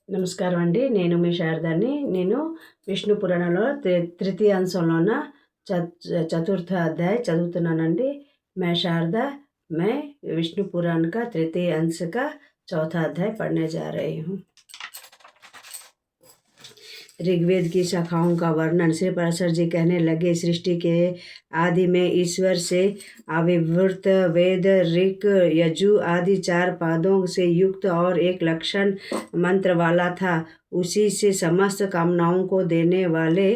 నమస్కారం అండి. నేను మీ శారదాని. నేను విష్ణు పురాణంలో తృతీయ అంశంలోన చతుర్థ అధ్యాయ చదువుతున్నానండి. मैं शारदा मैं विष्णु पुराण का तृतीय अंश का चौथा अध्याय पढ़ने जा रही हूँ। ऋग्वेद की शाखाओं का वर्णन श्री पराशर जी कहने लगे। सृष्टि के आदि में ईश्वर से आविर्भूत वेद ऋक यजु आदि 4 पादों से युक्त और एक लक्षण मंत्र वाला था। उसी से समस्त कामनाओं को देने वाले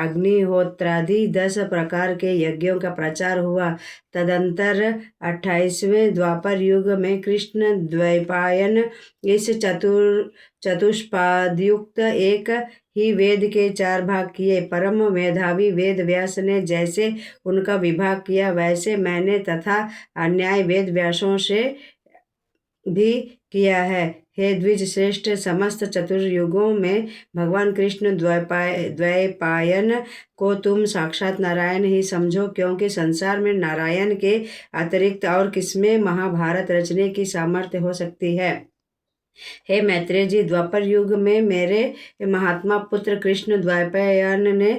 अग्निहोत्रादि 10 प्रकार के यज्ञों का प्रचार हुआ। तदंतर 28वें द्वापर युग में कृष्ण द्वैपायन इस चतुष्पादयुक्त एक ही वेद के 4 भाग किए। परम मेधावी वेद व्यास ने जैसे उनका विभाग किया वैसे मैंने तथा अन्याय वेद व्यासों से भी किया है। हे द्विज श्रेष्ठ, समस्त चतुर्युगों में भगवान कृष्ण द्वैपायन को तुम साक्षात नारायण ही समझो, क्योंकि संसार में नारायण के अतिरिक्त और किसमें महाभारत रचने की सामर्थ्य हो सकती है। हे मैत्रेय जी, द्वापर युग में मेरे महात्मा पुत्र कृष्ण द्वैपायन ने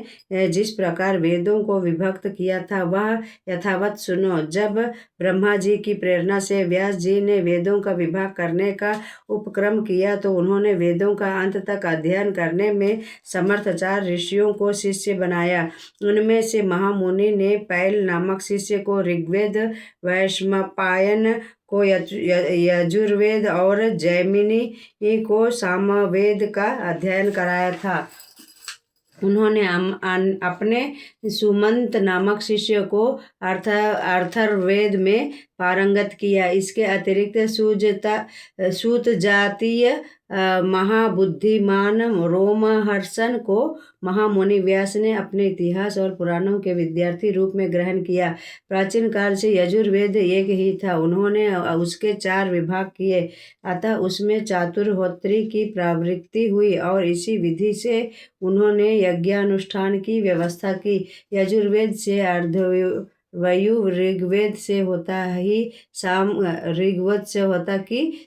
जिस प्रकार वेदों को विभक्त किया था वह यथावत सुनो। जब ब्रह्मा जी की प्रेरणा से व्यास जी ने वेदों का विभाग करने का उपक्रम किया तो उन्होंने वेदों का अंत तक अध्ययन करने में समर्थ 4 ऋषियों को शिष्य बनाया। उनमें से महामुनि ने पैल नामक शिष्य को ऋग्वेद, वैशंपायन को यजुर्वेद और जैमिनी को सामवेद का अध्ययन कराया था। उन्होंने अपने सुमंत नामक शिष्य को अथर्ववेद में पारंगत किया। इसके अतिरिक्त सूत जातीय महाबुद्धिमान रोमहर्षण को महामुनि व्यास ने अपने इतिहास और पुराणों के विद्यार्थी रूप में ग्रहण किया। प्राचीन काल से यजुर्वेद एक ही था। उन्होंने उसके 4 विभाग किए, अतः उसमें चातुर्होत्री की प्रवृत्ति हुई और इसी विधि से उन्होंने यज्ञानुष्ठान की व्यवस्था की। यजुर्वेद से अर्धवायु, ऋग्वेद से होता कि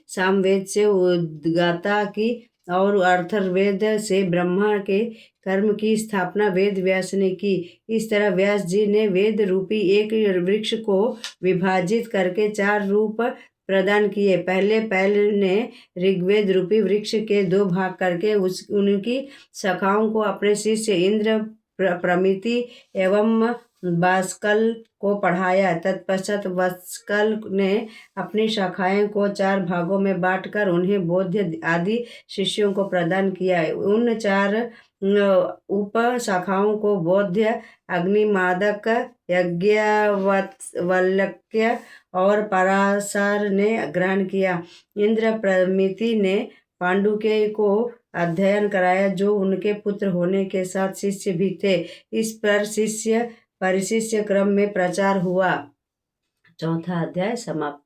सामवेद से उद्गाता की और अथर्ववेद से ब्रह्मा के कर्म की स्थापना वेद व्यास ने की। इस तरह व्यास जी ने वेद रूपी एक वृक्ष को विभाजित करके 4 रूप प्रदान किए। पहले ने ऋग्वेद रूपी वृक्ष के 2 भाग करके उनकी शाखाओं को अपने शिष्य इंद्र, प्रमिति एवं बाष्कल को पढ़ाया। तत्पश्चात बाष्कल ने अपनी शाखाएं को 4 भागों में बांटकर उन्हें बोध्य आदि शिष्यों को प्रदान किया। उन 4 उप शाखाओं को बोध्य, अग्निमादक, यज्ञवल्क्य और पराशर ने ग्रहण किया। इंद्र प्रमिति ने पांडुके को अध्ययन कराया, जो उनके पुत्र होने के साथ शिष्य भी थे। इस पर शिष्य परिशिष्य क्रम में प्रचार हुआ। चौथा अध्याय समाप्त।